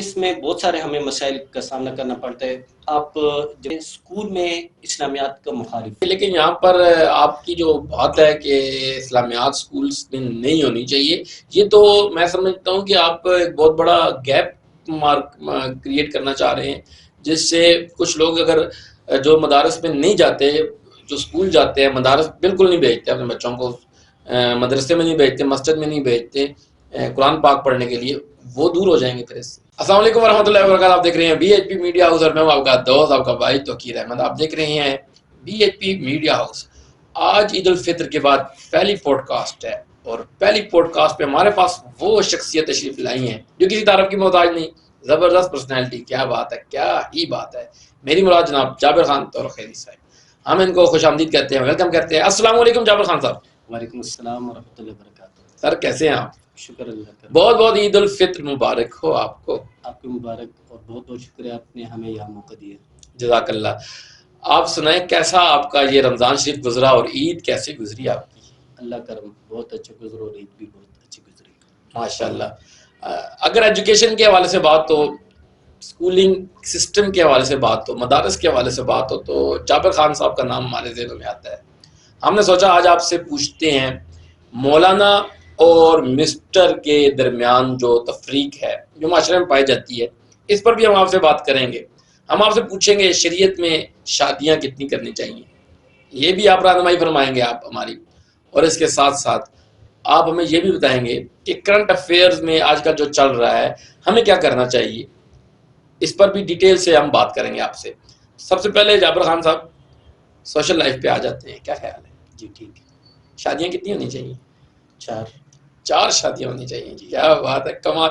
اس میں بہت سارے ہمیں مسائل کا سامنا کرنا پڑتا ہے. آپ جب اسکول میں اسلامیات کا مخالف، لیکن یہاں پر آپ کی جو بات ہے کہ اسلامیات سکولز میں نہیں ہونی چاہیے، یہ تو میں سمجھتا ہوں کہ آپ ایک بہت بڑا گیپ کریٹ کرنا چاہ رہے ہیں، جس سے کچھ لوگ اگر جو مدارس میں نہیں جاتے، جو اسکول جاتے ہیں، مدارس بالکل نہیں بھیجتے اپنے بچوں کو، مدرسے میں نہیں بھیجتے، مسجد میں نہیں بھیجتے قرآن پاک پڑھنے کے لیے، وہ دور ہو جائیں گے پھر اس سے. السلام علیکم ورحمۃ اللہ وبرکاتہ. آپ دیکھ رہے ہیں B H P media house اور میں ہوں آپ کا دوست، آپ کا بھائی توقیر احمد. آپ دیکھ رہے ہیں B H P media house. آج عید الفطر کے بعد پہلی پوڈ کاسٹ ہے، اور پہلی پوڈ کاسٹ پہ ہمارے پاس وہ شخصیت تشریف لائی ہیں جو کسی تعارف کی محتاج نہیں. زبردست پرسنالٹی، کیا بات ہے، کیا ہی بات ہے. میری مراد جناب جابر خان تورخیری صاحب. ہم ان کو خوش آمدید کہتے ہیں، ویلکم کہتے ہیں. السلام علیکم جابر خان صاحب. وعلیکم السلام ورحمۃ اللہ وبرکاتہ. سر کیسے ہیں آپ؟ شکر اللہ کا. بہت بہت عید الفطر مبارک ہو آپ کو. آپ کو مبارک، اور بہت بہت شکریہ آپ نے ہمیں یہاں موقع دیا. جزاک اللہ. آپ سنائیں کیسا آپ کا یہ رمضان شریف گزرا اور عید کیسے گزری آپ کی؟ اللہ کرم بہت اچھا گزرا، اور عید بھی بہت اچھی گزری ماشاء اللہ. اگر ایجوکیشن کے حوالے سے بات ہو، اسکولنگ سسٹم کے حوالے سے بات ہو، مدارس کے حوالے سے بات ہو، تو جابر خان صاحب کا نام ہمارے ذہنوں میں آتا ہے. ہم نے سوچا آج آپ سے پوچھتے ہیں مولانا اور مسٹر کے درمیان جو تفریق ہے، جو معاشرے میں پائی جاتی ہے، اس پر بھی ہم آپ سے بات کریں گے. ہم آپ سے پوچھیں گے شریعت میں شادیاں کتنی کرنی چاہیے، یہ بھی آپ رہنمائی فرمائیں گے آپ ہماری. اور اس کے ساتھ ساتھ آپ ہمیں یہ بھی بتائیں گے کہ کرنٹ افیئرز میں آج کل جو چل رہا ہے ہمیں کیا کرنا چاہیے. اس پر بھی ڈیٹیل سے ہم بات کریں گے آپ سے. سب سے پہلے جابر خان صاحب سوشل لائف پہ آ جاتے ہیں، کیا خیال ہے؟ جی ٹھیک ہے. شادیاں کتنی ہونی چاہیے؟ 4 شادیاں ہونی چاہیے. کیا بات ہے، کمال.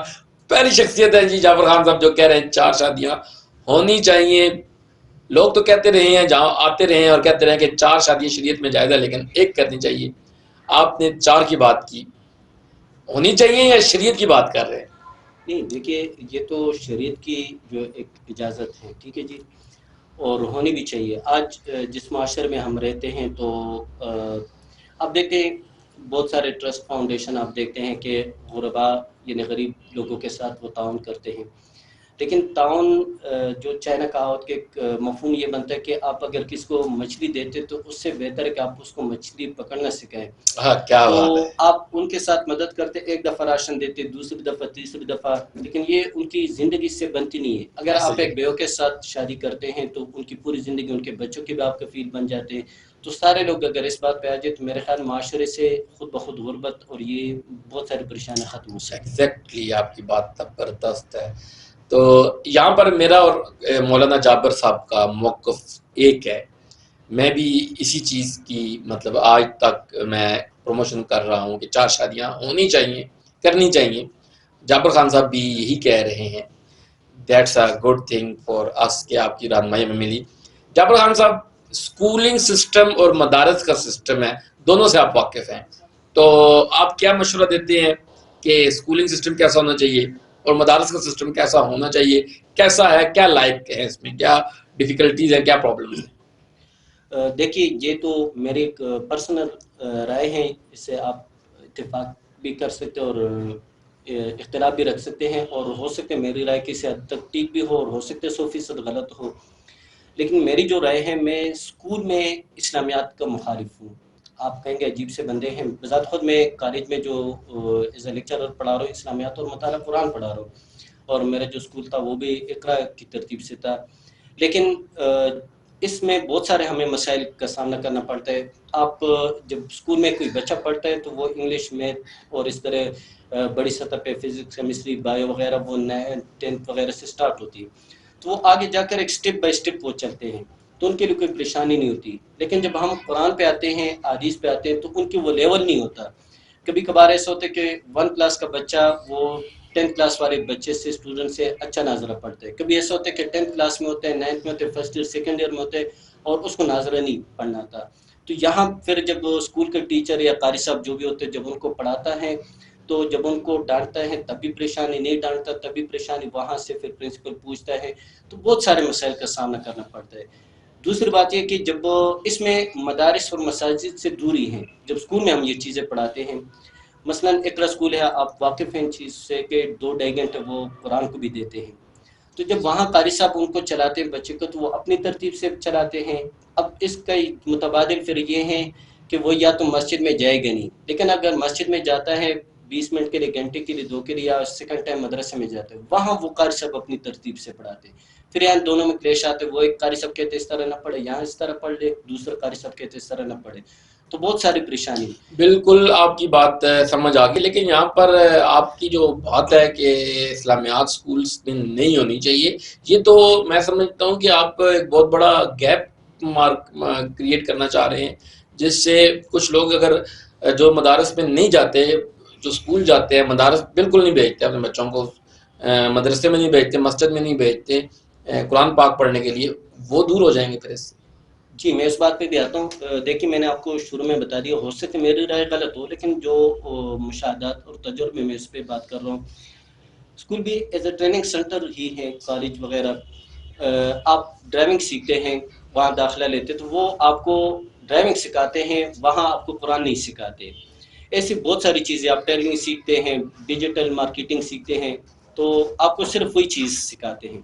پہلی شخصیت ہے جی جابر خان صاحب جو کہہ رہے ہیں 4 شادیاں ہونی چاہیے. لوگ تو کہتے رہے ہیں، جہاں آتے رہے ہیں اور کہتے رہے ہیں کہ 4 شادیاں شریعت میں جائز ہے، لیکن ایک کرنی چاہیے. آپ نے 4 کی بات کی، ہونی چاہیے یا شریعت کی بات کر رہے ہیں؟ نہیں دیکھیے، یہ تو شریعت کی جو ایک اجازت ہے، ٹھیک ہے جی، اور ہونی بھی چاہیے. آج جس معاشرے میں ہم رہتے ہیں تو آپ دیکھتے ہیں بہت سارے ٹرسٹ فاؤنڈیشن آپ دیکھتے ہیں کہ غرباء یعنی غریب لوگوں کے ساتھ وہ تعاون کرتے ہیں. لیکن تعاون جو چائنا کہاوت کے ایک مفہوم یہ بنتا ہے کہ آپ اگر کسی کو مچھلی دیتے تو اس سے بہتر ہے کہ آپ اس کو مچھلی پکڑنا سکھائیں. ہاں کیا تو بات ہے. آپ ان کے ساتھ مدد کرتے، ایک دفعہ راشن دیتے، دوسری دفعہ، تیسری دفعہ، لیکن یہ ان کی زندگی سے بنتی نہیں ہے. اگر آپ ایک بیوہ کے ساتھ شادی کرتے ہیں تو ان کی پوری زندگی، ان کے بچوں کے بھی آپ کفیل بن جاتے ہیں. تو سارے لوگ اگر اس بات پہ آ جائے تو میرے خیال معاشرے سے خود بخود غربت اور یہ بہت ساری پریشانیاں ختم ہو سکتی ہیں. ایگزیکٹلی آپ کی بات زبردست ہے. تو یہاں پر میرا اور مولانا جابر صاحب کا موقف ایک ہے. میں بھی اسی چیز کی مطلب آج تک میں پروموشن کر رہا ہوں کہ 4 شادیاں ہونی چاہیے، کرنی چاہیے. جابر خان صاحب بھی یہی کہہ رہے ہیں. That's a good thing for us کہ آپ کی رہنمائی ہمیں ملی. جابر خان صاحب اسکولنگ سسٹم اور مدارس کا سسٹم ہے، دونوں سے آپ واقف ہیں، تو آپ کیا مشورہ دیتے ہیں کہ اسکولنگ سسٹم کیسا ہونا چاہیے اور مدارس کا سسٹم کیسا ہونا چاہیے؟ کیسا ہے، کیا لائق ہے، اس میں کیا ڈیفیکلٹیز ہیں، کیا پرابلمز ہیں؟ دیکھیے، یہ تو میری ایک پرسنل رائے ہے، اس سے آپ اتفاق بھی کر سکتے اور اختلاف بھی رکھ سکتے ہیں، اور ہو سکتے میری رائے کسی حد تک ٹھیک بھی ہو اور ہو سکتے 100% غلط ہو. لیکن میری جو رائے ہے، میں اسکول میں اسلامیات کا مخالف ہوں. آپ کہیں گے عجیب سے بندے ہیں. بذات خود میں کالج میں جو ایز اے لیکچرر پڑھا رہا ہوں، اسلامیات اور مطالعہ قرآن پڑھا رہا ہوں، اور میرا جو اسکول تھا وہ بھی اقرا کی ترتیب سے تھا. لیکن اس میں بہت سارے ہمیں مسائل کا سامنا کرنا پڑتا ہے. آپ جب اسکول میں کوئی بچہ پڑھتا ہے تو وہ انگلش، میتھ اور اس طرح بڑی سطح پہ فزکس، کیمسٹری، بایو وغیرہ وہ 9th وغیرہ سے سٹارٹ ہوتی ہے، تو وہ آگے جا کر ایک سٹیپ بائی سٹیپ وہ چلتے ہیں، تو ان کے لیے کوئی پریشانی نہیں ہوتی. لیکن جب ہم قرآن پہ آتے ہیں، حدیث پہ آتے ہیں، تو ان کی وہ لیول نہیں ہوتا. کبھی کبھار ایسا ہوتا ہے کہ 1 کلاس کا بچہ وہ 10th کلاس والے بچے سے، اسٹوڈنٹ سے اچھا ناظرہ پڑھتا ہے. کبھی ایسا ہوتا ہے کہ 10th کلاس میں ہوتا ہے، 9th میں ہوتا ہے، فرسٹ ایئر سیکنڈ ایئر میں ہوتا ہے، اور اس کو ناظرہ نہیں پڑھنا آتا. تو یہاں پھر جب اسکول کے ٹیچر یا قاری صاحب جو بھی ہوتے ہیں، جب ان کو پڑھاتا ہے تو جب ان کو ڈانٹتا ہے تب بھی پریشانی، نہیں ڈانٹتا تب بھی پریشانی، وہاں سے پھر پرنسپل پوچھتا ہے، تو بہت سارے مسائل کا سامنا کرنا پڑتا ہے. دوسری بات یہ کہ جب اس میں مدارس اور مساجد سے دوری ہے، جب اسکول میں ہم یہ چیزیں پڑھاتے ہیں، مثلا اقرا اسکول ہے، آپ واقف ہیں ان چیز سے کہ 2-2.5 گھنٹے وہ قرآن کو بھی دیتے ہیں. تو جب وہاں قاری صاحب ان کو چلاتے ہیں بچے کو، تو وہ اپنی ترتیب سے چلاتے ہیں. اب اس کا متبادل پھر یہ ہے کہ وہ یا تو مسجد میں جائے گا نہیں، لیکن اگر مسجد میں جاتا ہے 20 منٹ کے لیے، گھنٹے کے لیے، 2 کے لیے، یا سیکنڈ ٹائم مدرسے میں جاتے ہیں، وہاں وہ قاری صاحب اپنی ترتیب سے پڑھاتے ہیں. پھر یہاں دونوں میں کلیش آتے، وہ ایک قاری صاحب کہتے اس طرح نہ پڑھے، یہاں اس طرح پڑھ لے، دوسرا قاری صاحب کہتے اس طرح نہ پڑھے. تو بہت ساری پریشانی. بالکل آپ کی بات سمجھ آ گئی، لیکن یہاں پر آپ کی جو بات ہے کہ اسلامیات سکولز میں نہیں ہونی چاہیے، یہ تو میں سمجھتا ہوں کہ آپ ایک بہت بڑا گیپ کریٹ کرنا چاہ رہے ہیں، جس سے کچھ لوگ اگر جو مدارس میں نہیں جاتے، جو اسکول جاتے ہیں، مدارس بالکل نہیں بھیجتے اپنے بچوں کو، مدرسے میں نہیں بھیجتے، مسجد میں نہیں بھیجتے قرآن پاک پڑھنے کے لیے، وہ دور ہو جائیں گے پھر اس سے. جی میں اس بات پہ بھی آتا ہوں. دیکھیے میں نے آپ کو شروع میں بتا دیا، ہو سکے میری رائے غلط ہو، لیکن جو مشاہدات اور تجربے میں اس پہ بات کر رہا ہوں. اسکول بھی ایز اے ٹریننگ سینٹر ہی ہے، کالج وغیرہ. آپ ڈرائیونگ سیکھتے ہیں، وہاں داخلہ لیتے، تو وہ آپ کو ڈرائیونگ سکھاتے ہیں، وہاں آپ کو قرآن نہیں سکھاتے. ایسی بہت ساری چیزیں، آپ ٹیلرنگ سیکھتے ہیں، ڈیجیٹل مارکیٹنگ سیکھتے ہیں، تو آپ کو صرف وہی چیز سکھاتے ہیں.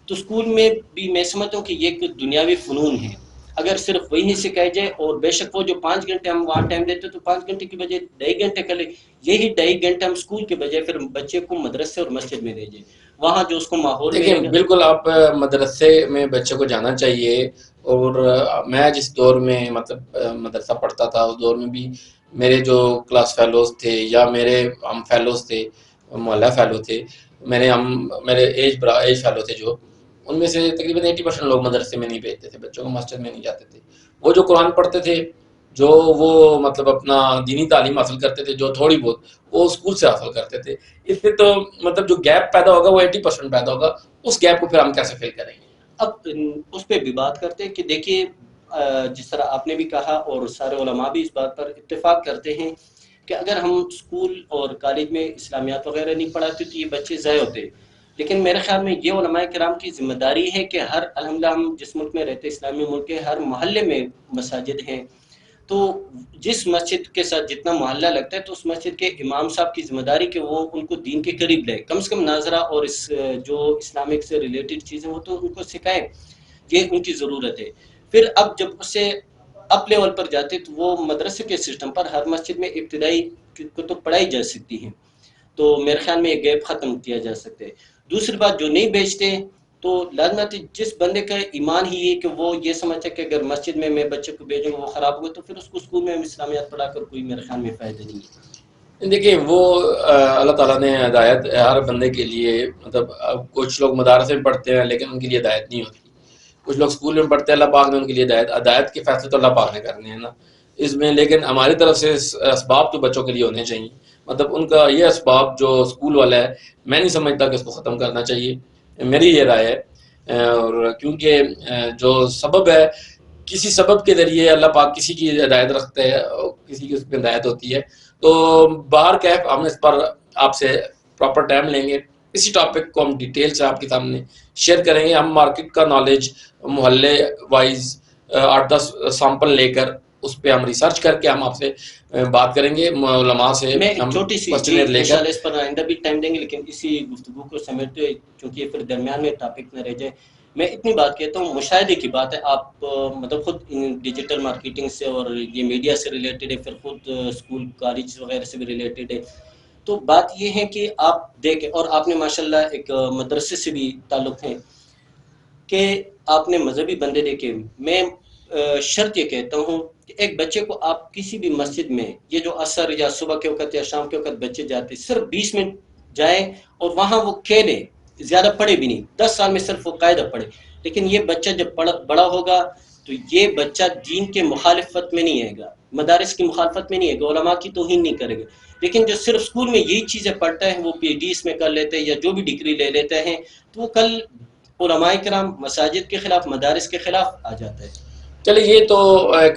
تو اسکول میں بھی میں سمجھتا ہوں کہ یہ ایک دنیاوی فنون ہے. اگر صرف وہی نہیں سکھائی جائے، اور بے شک وہ جو 5 گھنٹے ہم وہاں ٹائم دیتے تو 5 گھنٹے کی بجائے 2.5 گھنٹے کر لے، یہی 2.5 گھنٹے ہم اسکول کے بجائے پھر بچے کو مدرسے اور مسجد میں بھیجیں، وہاں جو اس کو ماحول دیکھیں ملے گا. بالکل آپ مدرسے میں بچے کو جانا چاہیے. اور میں جس دور میں مطلب مدرسہ پڑھتا تھا، اس دور میں بھی میرے جو کلاس فیلوز تھے یا میرے ہم فیلوز تھے، محلہ فیلو تھے، میرے ایج فیلو تھے، جو ان میں سے تقریباً 80% لوگ مدرسے میں نہیں بھیجتے تھے بچوں کو، مسجد میں نہیں جاتے تھے. وہ جو قرآن پڑھتے تھے، جو وہ مطلب اپنا دینی تعلیم حاصل کرتے تھے، جو تھوڑی بہت وہ اسکول سے حاصل کرتے تھے. اس سے تو مطلب جو گیپ پیدا ہوگا وہ 80% پیدا ہوگا. اس گیپ کو پھر ہم کیسے فل کریں گے؟ اب اس پہ بھی بات کرتے ہیں کہ دیکھیے جس طرح آپ نے بھی کہا اور سارے علماء بھی اس بات پر اتفاق کرتے ہیں کہ اگر ہم اسکول اور کالج میں اسلامیات وغیرہ نہیں پڑھاتے تو یہ بچے ضائع ہوتے. لیکن میرے خیال میں یہ علماء کرام کی ذمہ داری ہے کہ ہر الحمدللہ ہم جس ملک میں رہتے اسلامی ملک کے ہر محلے میں مساجد ہیں، تو جس مسجد کے ساتھ جتنا محلہ لگتا ہے تو اس مسجد کے امام صاحب کی ذمہ داری کہ وہ ان کو دین کے قریب لائے، کم سے کم ناظرہ اور اس جو اسلامک سے ریلیٹڈ چیزیں وہ تو ان کو سکھائیں، یہ ان کی ضرورت ہے. پھر اب جب اس سے اپ لیول پر جاتے تو وہ مدرسے کے سسٹم پر ہر مسجد میں ابتدائی کتب پڑھائی جا سکتی ہیں، تو میرے خیال میں یہ گیپ ختم کیا جا سکتا ہے. دوسری بات، جو نہیں بیچتے تو لازمت جس بندے کا ایمان ہی ہے کہ وہ یہ سمجھتا ہے کہ اگر مسجد میں بچے کو بھیجوں گا وہ خراب ہوگا، تو پھر اس کو اسکول میں اسلامیات پڑھا کر کوئی میرے خیال میں فائدہ نہیں ہے. دیکھیں وہ اللہ تعالیٰ نے ہدایت ہر بندے کے لیے، مطلب کچھ لوگ مدارسے میں پڑھتے ہیں لیکن ان کے لیے ہدایت نہیں ہوتی، کچھ لوگ اسکول میں پڑھتے ہیں، اللہ پاک نے ان کے لیے ہدایت کے فیصلے تو اللہ پاک نے کرنے ہیں نا اس میں. لیکن ہماری طرف سے اسباب تو بچوں کے لیے ہونے چاہیے. مطلب ان کا یہ اسباب جو اسکول والا ہے، میں نہیں سمجھتا کہ اس کو ختم کرنا چاہیے، میری یہ رائے ہے. اور کیونکہ جو سبب ہے، کسی سبب کے ذریعے اللہ پاک کسی کی ہدایت رکھتے ہیں، کسی کی اس پہ ہدایت ہوتی ہے. تو باہر کیف ہم اس پر آپ سے پراپر ٹائم لیں گے، اسی ٹاپک کو ہم ڈیٹیل سے آپ کے سامنے شیئر کریں گے. ہم مارکیٹ کا نالج محلے وائز 8-10 سیمپل لے کر اس پہ ہم ریسرچ کر کے ہم آپ سے بات کریں گے، علماء سے میں ہم چھوٹی سی کوسچنر لے کر. انشاءاللہ اس پر آئندہ بھی ٹائم دیں گے، لیکن اسی گفتگو کو سمیٹتے ہوئے چونکہ پھر درمیان میں ٹاپک نہ رہ جائے، میں اتنی بات کہتا ہوں، مشاہدے کی بات ہے. آپ مطلب خود ڈیجیٹل مارکیٹنگ سے اور یہ میڈیا سے ریلیٹڈ ہے، پھر خود اسکول کالج وغیرہ سے بھی ریلیٹڈ ہے. تو بات یہ ہے کہ آپ دیکھیں، اور آپ نے ماشاءاللہ ایک مدرسے سے بھی تعلق ہے کہ آپ نے مذہبی بندے دیکھے. میں شرط یہ کہتا ہوں کہ ایک بچے کو آپ کسی بھی مسجد میں، یہ جو عصر یا صبح کے وقت یا شام کے وقت بچے جاتے، صرف 20 منٹ جائیں اور وہاں وہ کھیلے، زیادہ پڑھے بھی نہیں، 10 سال میں صرف وہ قاعدہ پڑھے. لیکن یہ بچہ جب بڑا ہوگا تو یہ بچہ دین کے مخالفت میں نہیں آئے گا، مدارس کی مخالفت میں نہیں آئے گا، علماء کی توہین نہیں کرے گا. لیکن جو صرف اسکول میں یہی چیزیں پڑھتا ہے، وہ پی ایچ ڈی اس میں کر لیتے ہیں یا جو بھی ڈگری لے لیتے ہیں، تو وہ کل علماء کرام مساجد کے خلاف، مدارس کے خلاف آ جاتا ہے. چلے یہ تو ایک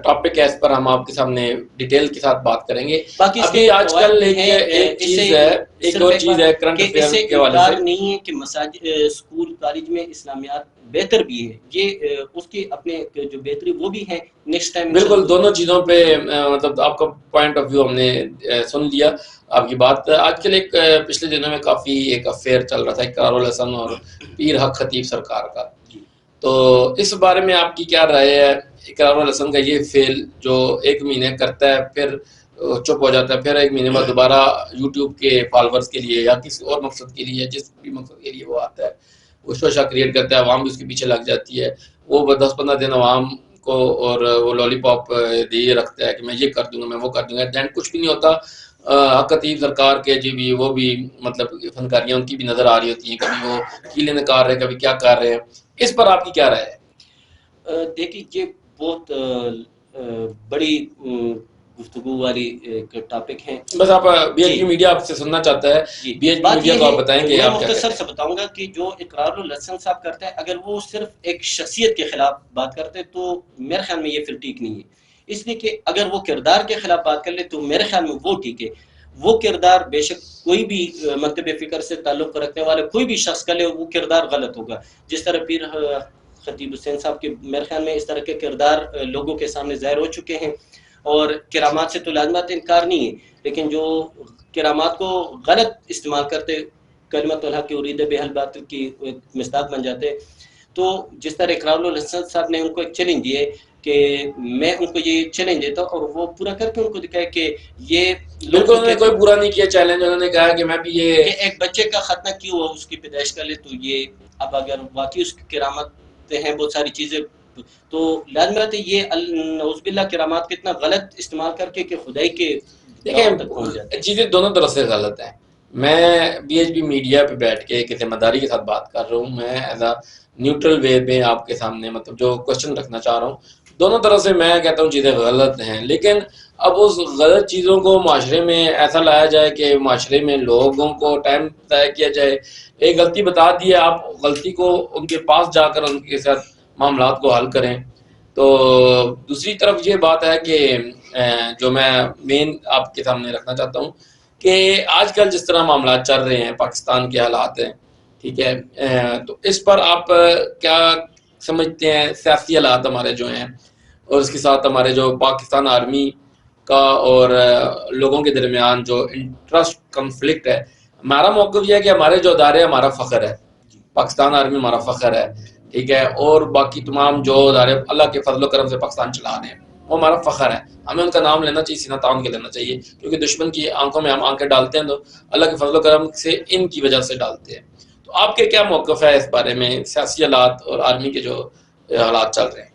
ٹاپک ہے، اس پر ہم آپ کے سامنے ڈیٹیل کے ساتھ بات کریں گے. ابھی آج کل ایک چیز ہے، ایک اور چیز ہے کرنٹ افیئر کے حوالے سے. نہیں ہے کہ مساجد اسکول کالج میں اسلامیات بہتر بھی ہے، یہ اس کی اپنے جو بہتری وہ بھی ہے. نیکسٹ ٹائم بالکل دونوں چیزوں پہ مطلب آپ کا پوائنٹ آف ویو ہم نے سن لیا آپ کی بات. آج کل ایک پچھلے دنوں میں کافی ایک افیئر چل رہا تھا اقرار الحسن اور پیر حق خطیب سرکار کا، تو اس بارے میں آپ کی کیا رائے ہے؟ اقرار الحسن کا یہ فیل جو ایک مہینے کرتا ہے پھر چپ ہو جاتا ہے، پھر ایک مہینے بعد دوبارہ یوٹیوب کے فالوورز کے لیے یا کسی اور مقصد کے لیے، جس بھی مقصد کے لیے وہ آتا ہے، وہ شوشہ کریٹ کرتا ہے، عوام بھی اس کے پیچھے لگ جاتی ہے. وہ 10-15 دن عوام کو اور وہ لالی پاپ دیے رکھتا ہے کہ میں یہ کر دوں گا، میں وہ کر دوں گا، دین کچھ بھی نہیں ہوتا. حق خطیب سرکار کے جی بھی وہ بھی مطلب فنکاریاں ان کی بھی نظر آ رہی ہوتی ہیں، کبھی وہ کیلے نکال رہے ہیں، کبھی کیا کر رہے ہیں. اس پر آپ کی کیا رائے ہے؟ دیکھیے یہ بہت بڑی گفتگو والی ایک ٹاپک ہے. بس آپ بی ایچ پی میڈیا آپ سے سننا چاہتا ہے، بی ایچ پی میڈیا کو آپ بتائیں کہ میں آپ کیا مختصر سے بتاؤں گا کہ جو اقرار الحسن صاحب کرتے ہیں، اگر وہ صرف ایک شخصیت کے خلاف بات کرتے تو میرے خیال میں یہ پھر ٹھیک نہیں ہے. اس لیے کہ اگر وہ کردار کے خلاف بات کر لے تو میرے خیال میں وہ ٹھیک ہے. وہ کردار بے شک کوئی بھی مکتب فکر سے تعلق رکھنے والے کوئی بھی شخص کا لے، وہ کردار غلط ہوگا. جس طرح پیر خطیب حسین صاحب کے میرے خیال میں اس طرح کے کردار لوگوں کے سامنے ظاہر ہو چکے ہیں، اور کرامات سے تو لازمات انکار نہیں ہے، لیکن جو کرامات کو غلط استعمال کرتے، کلمۃ الحق کی ارید بحل باطل کی مصداق بن جاتے. تو جس طرح اقرار الحسن صاحب نے ان کو ایک چیلنج دیے کہ میں ان کو یہ چیلنج دیتا ہوں، اور وہ پورا کر کے ان کو دکھایا کہ یہ بالکل انہوں نے کوئی پورا نہیں کیا چیلنج. انہوں نے کہا کہ میں بھی یہ کہ ایک بچے کا ختنہ کیوں ہوا، اس کی پیدائش کا لے، تو یہ اب اگر واقعی اس کی کرامت ہیں بہت ساری چیزیں، تو لازمات یہ نعوذ باللہ کرامات کتنا غلط استعمال کر کے کہ خدائی کے گاؤں تک پہنچ جاتے ہیں. چیزیں دونوں طرف سے غلط ہیں. میں بی ایچ پی میڈیا پہ بیٹھ کے ایک ذمہ داری کے ساتھ بات کر رہا ہوں، میں ایز اے نیوٹرل وے میں آپ کے سامنے مطلب جو کوشچن رکھنا چاہ رہا ہوں. دونوں طرف سے میں کہتا ہوں چیزیں غلط ہیں، لیکن اب اس غلط چیزوں کو معاشرے میں ایسا لایا جائے کہ معاشرے میں لوگوں کو ٹائم طے کیا جائے. ایک غلطی بتا دی ہے، آپ غلطی کو ان کے پاس جا کر ان کے ساتھ معاملات کو حل کریں. تو دوسری طرف یہ بات ہے کہ جو میں مین آپ کے سامنے رکھنا چاہتا ہوں کہ آج کل جس طرح معاملات چل رہے ہیں، پاکستان کے حالات ہیں، ٹھیک ہے، تو اس پر آپ کیا سمجھتے ہیں؟ سیاسی حالات ہمارے جو ہیں، اور اس کے ساتھ ہمارے جو پاکستان آرمی کا اور لوگوں کے درمیان جو انٹرسٹ کنفلکٹ ہے. ہمارا موقف یہ ہے کہ ہمارے جو ادارے ہمارا فخر ہے، پاکستان آرمی ہمارا فخر ہے، ٹھیک ہے، اور باقی تمام جو ادارے اللہ کے فضل و کرم سے پاکستان چلا رہے ہیں وہ ہمارا فخر ہے. ہمیں ان کا نام لینا چاہیے، سینہ تان کے لینا چاہیے، کیونکہ دشمن کی آنکھوں میں ہم آنکھیں ڈالتے ہیں تو اللہ کے فضل و کرم سے ان کی وجہ سے ڈالتے ہیں. تو آپ کے کیا موقف ہے اس بارے میں، سیاسی حالات اور آرمی کے جو حالات چل رہے ہیں؟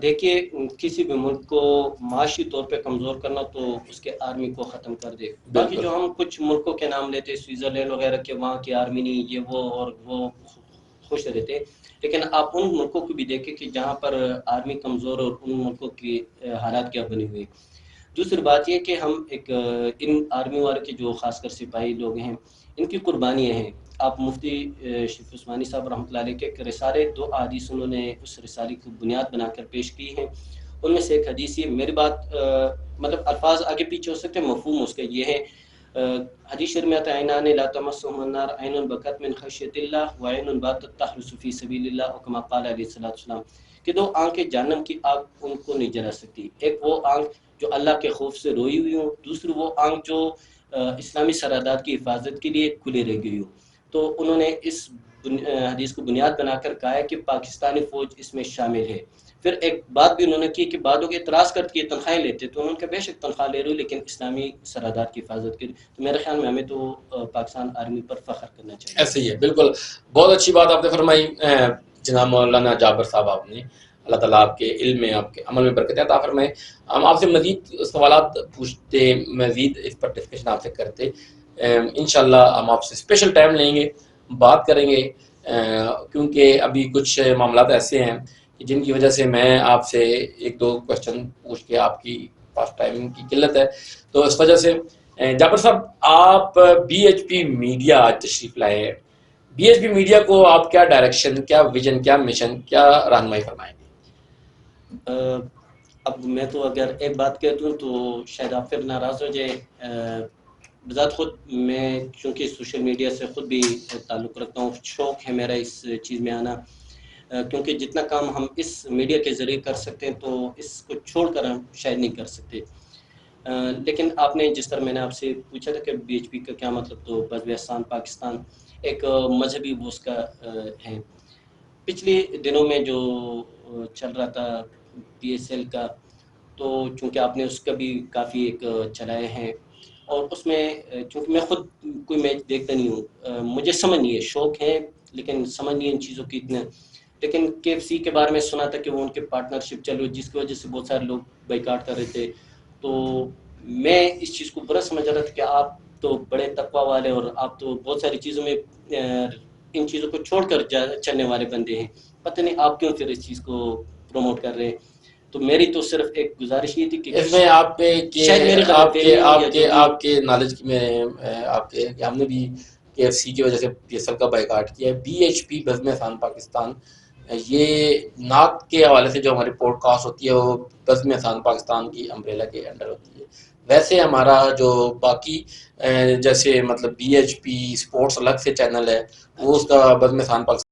دیکھیے کسی بھی ملک کو معاشی طور پہ کمزور کرنا تو اس کے آرمی کو ختم کر دے. باقی جو ہم کچھ ملکوں کے نام لیتے، سوئٹزرلینڈ وغیرہ کے، وہاں کی آرمی نہیں، یہ وہ، اور وہ خوش رہتے. لیکن آپ ان ملکوں کو بھی دیکھیں کہ جہاں پر آرمی کمزور اور ان ملکوں کی حالات کیا بنے ہوئے. دوسری بات یہ کہ ہم ایک ان آرمی والے کے جو خاص کر سپاہی لوگ ہیں، ان کی قربانیاں ہیں. آپ مفتی شفیع عثمانی صاحب رحمۃ اللہ علیہ کے رسالے 2 احادیث انہوں نے اس رسالے کو بنیاد بنا کر پیش کی ہیں. ان میں سے ایک حدیث یہ، میری بات مطلب الفاظ آگے پیچھے ہو سکتے ہیں، مفہوم اس کا یہ ہے. حدیث شریف میں آتا ہے عینان لا تمسہما النار، عین بکت من خشیۃ اللہ وعین باتت تحرس فی سبیل اللہ، اور کما قال علیہ الصلوۃ والسلام، کہ 2 آنکھیں جہنم کی آگ ان کو نہیں جلا سکتی. ایک وہ آنکھ جو اللہ کے خوف سے روئی ہوئی ہوں، دوسری وہ آنکھ جو اسلامی سرحدات کی حفاظت کے لیے کھلے رہ گئی ہوں. تو انہوں نے اس حدیث کو بنیاد بنا کر کہا ہے کہ پاکستانی فوج اس میں شامل ہے. پھر ایک بات بھی انہوں نے کی کہ بعد لوگ اعتراض کرتے کہ تنخواہیں لیتے، تو انہوں نے کہا بے شک تنخواہ لے رہے ہو لیکن اسلامی سرحدات کی حفاظت کے لیے. تو میرے خیال میں ہمیں تو پاکستان آرمی پر فخر کرنا چاہیے. ایسے ہی ہے، بالکل بہت اچھی بات آپ نے فرمائی جناب مولانا جابر صاحب. آپ نے اللہ تعالیٰ آپ کے علم میں، آپ کے عمل میں برکت عطا فرمائے. ہم آپ سے مزید سوالات پوچھتے، مزید اس پر ڈسکشن آپ سے کرتے. انشاءاللہ ہم آپ سے اسپیشل ٹائم لیں گے، بات کریں گے، کیونکہ ابھی کچھ معاملات ایسے ہیں جن کی وجہ سے میں آپ سے 1-2 کوشچن پوچھ کے، آپ کی پاس ٹائم کی قلت ہے تو اس وجہ سے. جابر صاحب، آپ بی ایچ پی میڈیا آج تشریف لائے ہیں. بی ایچ پی میڈیا کو آپ کیا ڈائریکشن، کیا ویژن، کیا مشن، کیا رہنمائی فرمائیں گے؟ اب میں تو اگر ایک بات کہہ دوں تو شاید آپ پھر ناراض ہو جائے. بذات خود میں چونکہ سوشل میڈیا سے خود بھی تعلق رکھتا ہوں، شوق ہے میرا اس چیز میں آنا، کیونکہ جتنا کام ہم اس میڈیا کے ذریعے کر سکتے ہیں تو اس کو چھوڑ کر ہم شاید نہیں کر سکتے. لیکن آپ نے جس طرح میں نے آپ سے پوچھا تھا کہ بی ایچ پی کا کیا مطلب، تو بزم احسان پاکستان ایک مذہبی وہ اس کا ہے. پچھلے دنوں میں جو چل رہا تھا پی ایس ایل کا، تو چونکہ آپ نے اس کا بھی کافی ایک چلائے ہیں، اور اس میں چونکہ میں خود کوئی میچ دیکھتا نہیں ہوں، مجھے سمجھ نہیں ہے، شوق ہے لیکن سمجھ نہیں ہے ان چیزوں کی اتنا. لیکن کے ایف سی کے بارے میں سنا تھا کہ وہ ان کے پارٹنرشپ چل رہی، جس کی وجہ سے بہت سارے لوگ بائیکاٹ کر رہے تھے. تو میں اس چیز کو برا سمجھ رہا تھا کہ آپ تو بڑے تقوی والے اور آپ تو بہت ساری چیزوں میں ان چیزوں کو چھوڑ کر چلنے والے بندے ہیں، پتہ نہیں آپ کیوں پھر اس چیز کو پروموٹ کر رہے ہیں. تو میری تو صرف ایک گزارش یہ تھی کہ اس میں آپ پہ کہ شاید میری غلط فہمی ہو یا جو بھی. آپ کے نالج کی میں آپ کے کہ ہم نے بھی کے ایف سی کی وجہ سے پی ایس ایل کا بائیکاٹ کیا ہے. بی ایچ پی بزم احسان پاکستان، یہ نعت کے حوالے سے جو ہماری پوڈ کاسٹ ہوتی ہے وہ بزم احسان پاکستان کی امبریلا کے انڈر ہوتی ہے. ویسے ہمارا جو باقی جیسے مطلب بی ایچ پی اسپورٹس الگ سے چینل ہے، وہ اس اچھا کا بزم احسان پاکستان